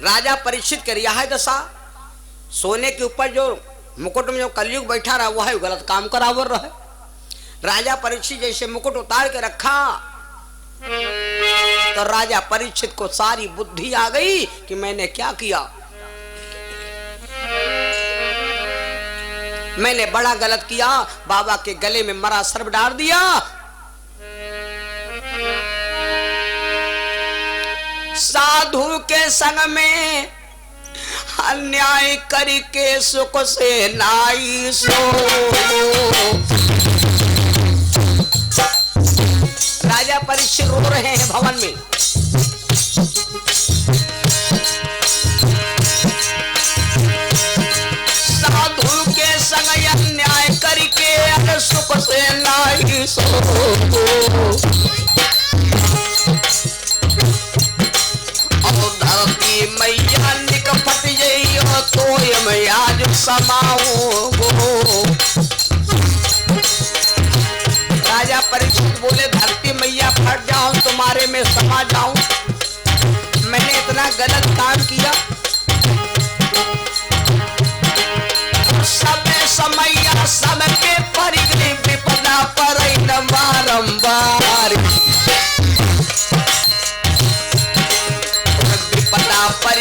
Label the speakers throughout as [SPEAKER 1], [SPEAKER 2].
[SPEAKER 1] राजा परीक्षित कर यह है दशा, सोने के ऊपर जो मुकुट में जो कलयुग बैठा रहा वह गलत काम करावर रहे। राजा परीक्षित जैसे मुकुट उतार के रखा तो राजा परीक्षित को सारी बुद्धि आ गई कि मैंने क्या किया, मैंने बड़ा गलत किया। बाबा के गले में मरा सर्प डाल दिया। साधु के संग में अन्याय करके सुख से नाई सो। राजा परीक्षित रो रहे हैं भवन में। साधु के संग अन्याय करके सुख से नाई सो। धरती मैया निकपट जइयो तो मैं आज समाऊंगो। राजा परीक्षित बोले धरती मैया फट जाऊं तुम्हारे में समा जाऊं, मैंने इतना गलत काम किया। सब समैया सबके पर विपदा पर बारंबार विपदा पर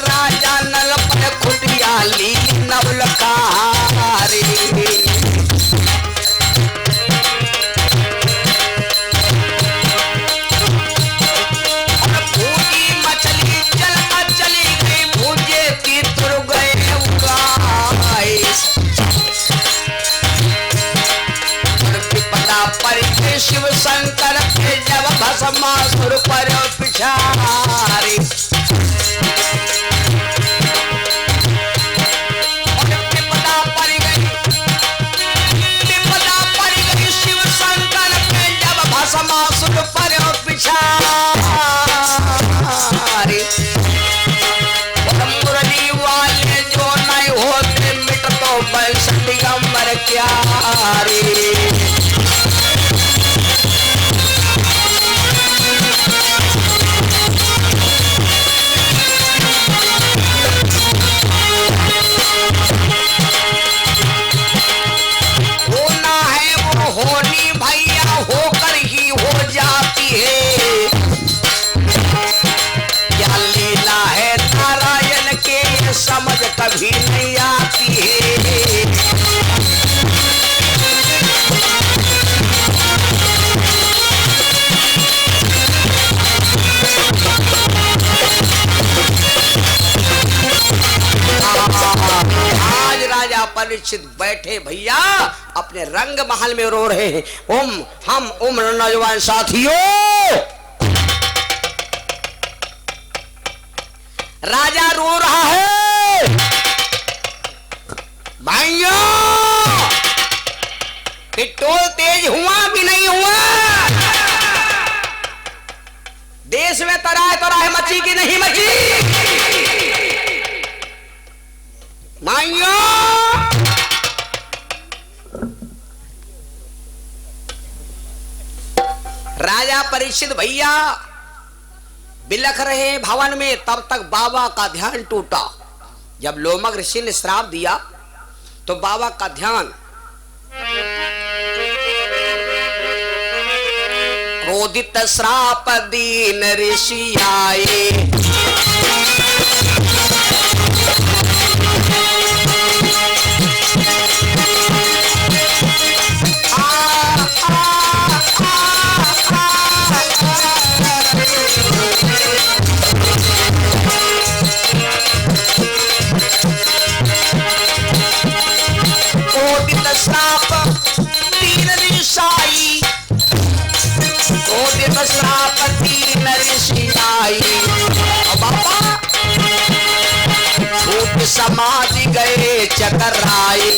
[SPEAKER 1] राजा नल पर खुटियाली नवलकारी। शिव शंकर के जब भस्मासुर पर पिछारी। विपदा पड़ गई शिव शंकर के जब भस्मासुर पर पिछारी। मुरली वाले जो नहीं होते मिट तो बैसठ गंबर क्यारी। होनी भैया होकर ही हो जाती है, क्या लीला है नारायण के समझ कभी नहीं आती है। आज राजा परीक्षित बैठे भैया अपने रंग महल में रो रहे हैं। हम उम्र नौजवान साथियों, राजा रो रहा है भाइयों, पिट्टोल तेज हुआ भी नहीं हुआ, देश में तराह तराह मची की नहीं मची। भाइयों राजा परीक्षित भैया बिलख रहे भवन में, तब तक बाबा का ध्यान टूटा। जब लोमक ऋषि ने श्राप दिया तो बाबा का ध्यान क्रोधित श्राप दीन ऋषि आए। समाज गए चकराए।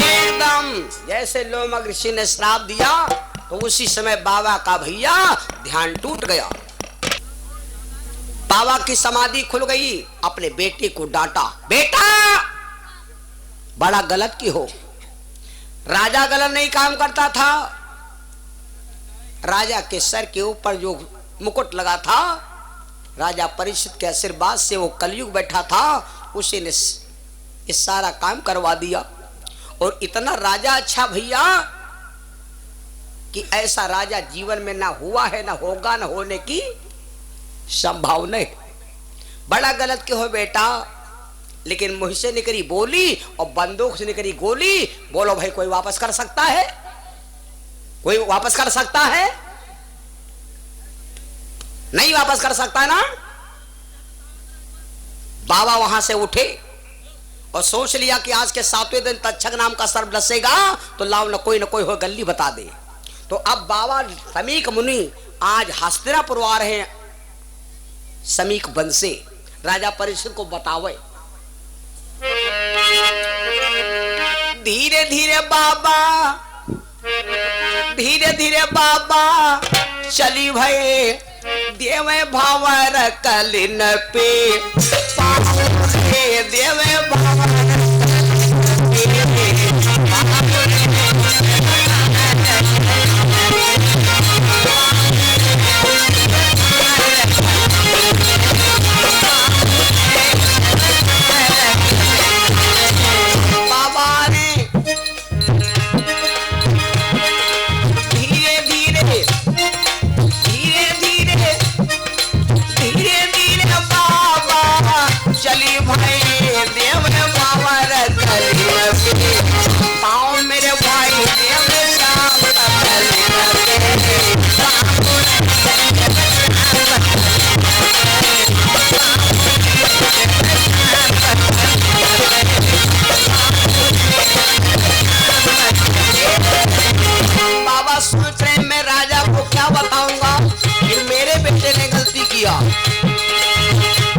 [SPEAKER 1] एकदम जैसे लोमक ऋषि ने श्राप दिया तो उसी समय बाबा का भैया ध्यान टूट गया। बाबा की समाधि खुल गई। अपने बेटे को डांटा, बेटा बड़ा गलत की हो। राजा गलत नहीं काम करता था। राजा के सर के ऊपर जो मुकुट लगा था, राजा परीक्षित के आशीर्वाद से वो कलयुग बैठा था, उसी ने इस सारा काम करवा दिया। और इतना राजा अच्छा भैया कि ऐसा राजा जीवन में ना हुआ है, ना होगा, ना होने की संभावना है। बड़ा गलत क्यों हो बेटा, लेकिन मुंह से निकली बोली और बंदूक से निकली गोली। बोलो भाई, कोई वापस कर सकता है? कोई वापस कर सकता है? नहीं वापस कर सकता ना। बाबा वहां से उठे और सोच लिया कि आज के 7वें दिन तक्षक नाम का सर्प डसेगा तो लाओ न कोई हो गल्ली बता दे। तो अब बाबा समीक मुनि आज हस्तिनापुर आ रहे हैं समीक वन से, राजा परीक्षित को बतावे। धीरे धीरे बाबा चली भये देवे भावर कलिन पे देवे भावर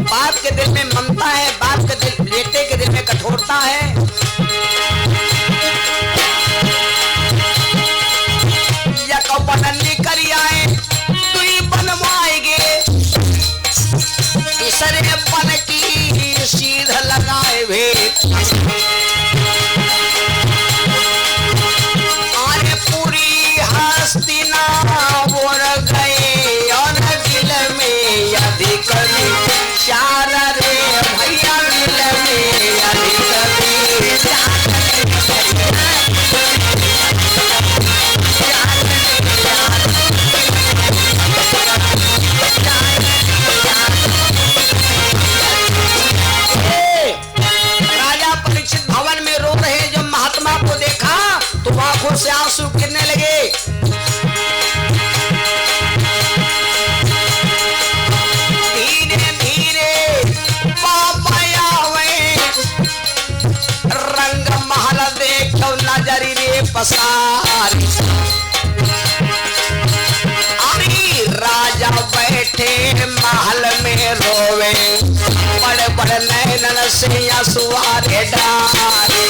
[SPEAKER 1] बाप के दिल में ममता है, बाप के दिल, बेटे के दिल में कठोरता है। या बनने कर आए तू ही बनवाएंगे, इसरे बन की सीध लगाए भे। आरे पूरी हस्तिना बोर गए और दिल में यदि कभी चार रे भैया दिल में यदि कभी राजा परीक्षित भवन में रो रहे। जब महात्मा को देखा तो आंखों से आंसू गिरने लगे। धीरे धीरे बाबा आवे, रंग महल देखो नजरी रे पसारी। अरे राजा बैठे महल में रोवे, बड़े बड़े नैनन से आंसुआरे डारे।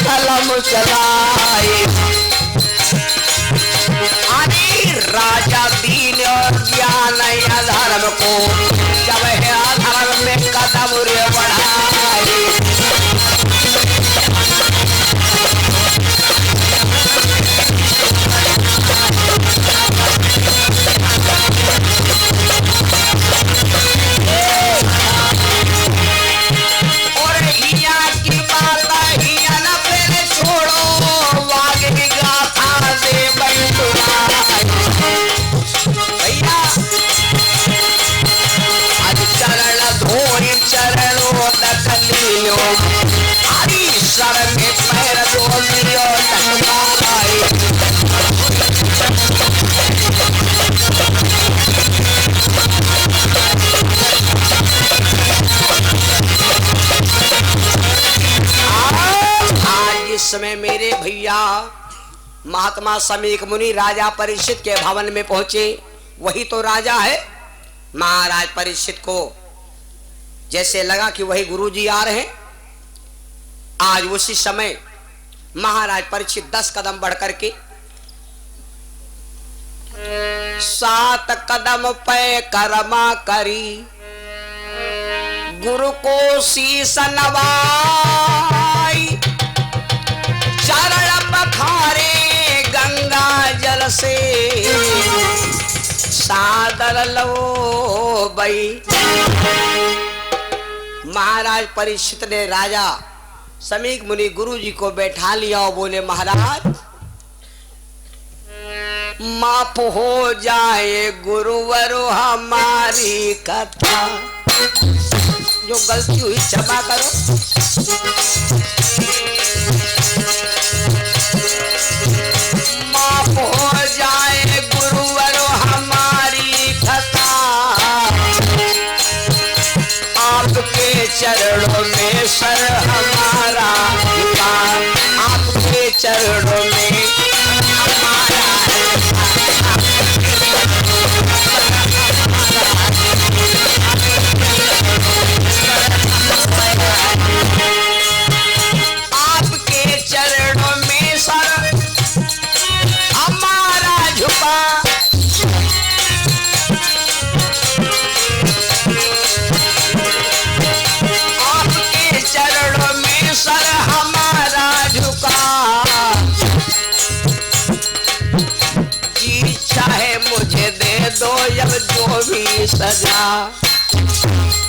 [SPEAKER 1] कलम चलाए अरे राजा दीन और ज्ञान अधर्म को जब है अधर्म में कदम रे बढ़ाए। और हिया की बात हिया न पहले छोड़ो, वागे की गाथा दे भैया आज चरण धोई चरणों दखलियो, हरी सर में पैर दो मिलो टकराए। आज इस समय मेरे भैया महात्मा समीक मुनि राजा परीक्षित के भवन में पहुंचे। वही तो राजा है। महाराज परीक्षित को जैसे लगा कि वही गुरुजी आ रहे हैं, आज उसी समय महाराज परीक्षित 10 कदम बढ़ करके 7 कदम पे कर्मा करी, गुरु को शीस नवाई, चरण पखारे गंगा जल से, सादर लो बई। महाराज परीक्षित ने राजा समीक मुनि गुरु जी को बैठा लिया और बोले, महाराज माफ हो जाए गुरुवर हमारी कथा, जो गलती हुई क्षमा करो। माफ हो जाए गुरुवर हमारी कथा, आपके चरणों में सर हमारा, आपके चरणों में हमारा। आपके चरणों में सर हमारा झुका, आपके चरणों में सर हमारा झुका। जी चाहे मुझे दे दो अब जो भी सजा,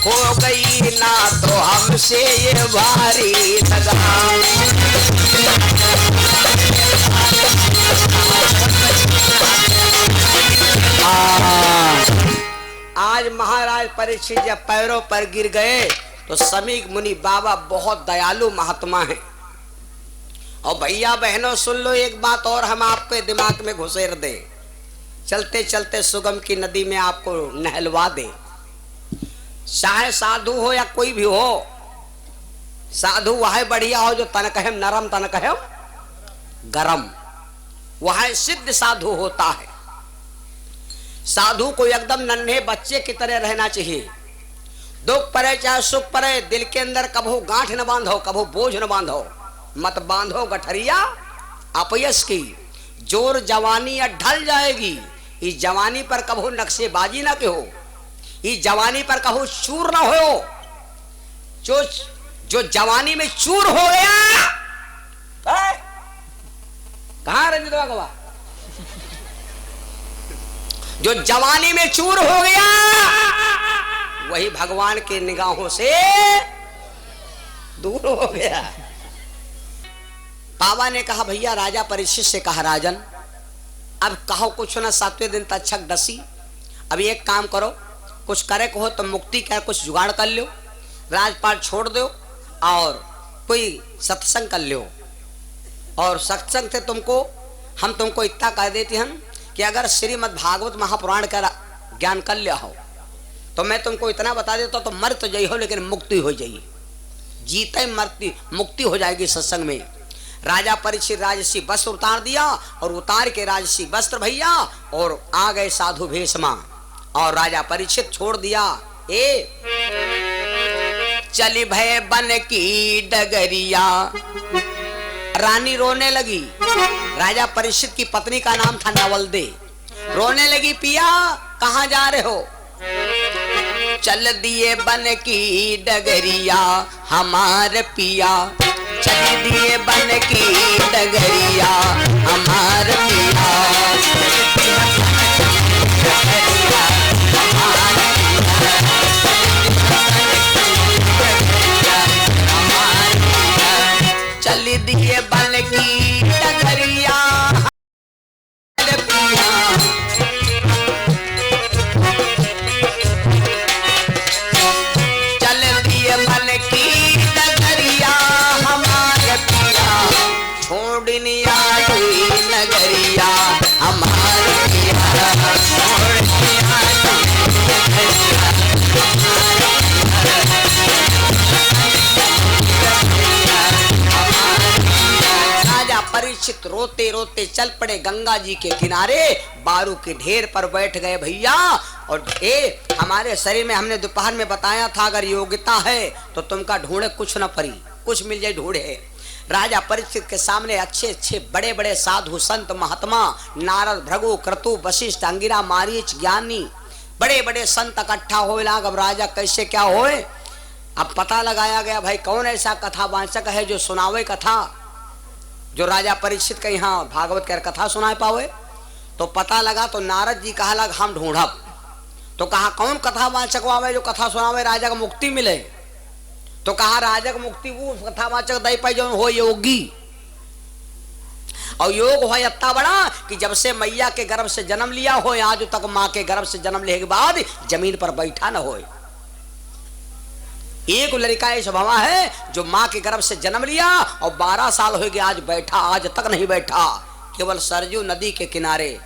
[SPEAKER 1] हो गई ना तो हमसे ये भारी लगा। आज महाराज परीक्षित जब पैरों पर गिर गए तो समीक मुनि बाबा बहुत दयालु महात्मा हैं। और भैया बहनों सुन लो एक बात और हम आपके दिमाग में घुसेर दें, चलते चलते सुगम की नदी में आपको नहलवा दें। चाहे साधु हो या कोई भी हो, साधु वह बढ़िया हो जो तन कहेम नरम तन कहेम गरम, वह सिद्ध साधु होता है। साधु को एकदम नन्हे बच्चे की तरह रहना चाहिए। दुख परे चाहे सुख परे, दिल के अंदर कभू गांठ न बांधो, कभू बोझ न बांधो, मत बांधो गठरिया अपयस की, जोर जवानी ढल जाएगी। इस जवानी पर कभू नक्शेबाजी ना कहो, इस जवानी पर कभू चूर ना हो। जो जवानी में चूर हो गया, कहां रंजित बाबा, जो जवानी में चूर हो गया वही भगवान के निगाहों से दूर हो गया। बाबा ने कहा, भैया राजा परीक्षित से कहा, राजन अब कहो कुछ ना, 7वें दिन तक्षक डसी, अब एक काम करो, कुछ करे को हो तो मुक्ति का कुछ जुगाड़ कर लो, राजपाट छोड़ दो और कोई सत्संग कर लो। और सत्संग से हम तुमको इतना कह देते हैं कि अगर श्रीमद् भागवत महापुराण का ज्ञान कर लिया हो तो मैं तुमको इतना बता देता तो मर तो जाइए हो लेकिन मुक्ति हो जाइए, जीते मरती मुक्ति हो जाएगी सत्संग में। राजा परीक्षित राजसी वस्त्र उतार दिया और उतार के राजसी वस्त्र भैया और आ गए साधु भेष में, और राजा परीक्षित छोड़ दिया। चली भय बन की डगरिया, रानी रोने लगी। राजा परीक्षित की पत्नी का नाम था नवलदे, रोने लगी, पिया कहां जा रहे हो? चल दिए बन की डगरिया हमार पिया, चल दिए बन की डगरिया हमार पिया, चल दिए बन की डगरिया नगरिया हमारे राजा परीक्षित रोते रोते चल पड़े गंगा जी के किनारे, बारू के ढेर पर बैठ गए भैया। और हमारे शरीर में हमने दोपहर में बताया था अगर योग्यता है तो तुमका ढूंढे कुछ न परी, कुछ मिल जाए ढूंढे। राजा परीक्षित के सामने अच्छे अच्छे बड़े बड़े साधु संत महात्मा नारद भृगु क्रतु वशिष्ठ अंगिरा मारीच ज्ञानी बड़े बड़े संत इकट्ठा होए लाग। अब राजा कैसे क्या होए, अब पता लगाया गया भाई कौन ऐसा कथावाचक है जो सुनावे कथा, जो राजा परीक्षित के यहाँ भागवत कर कथा सुनाए पावे। तो पता लगा तो नारद जी कहा लग हम ढूंढब। तो कहा कौन कथावाचक आवे जो कथा सुनावे राजा को मुक्ति मिले। तो कहा राजा को मुक्ति वो कथावाचक दे पाई जो हो योगी। और योग हो इतना बड़ा कि जब से मैया के गर्भ से जन्म लिया हो आज तक मां के गर्भ से जन्म लेने के बाद जमीन पर बैठा न हो। एक लड़का ऐसा भवा है जो मां के गर्भ से जन्म लिया और 12 साल हो गए आज बैठा, आज तक नहीं बैठा, केवल सरजू नदी के किनारे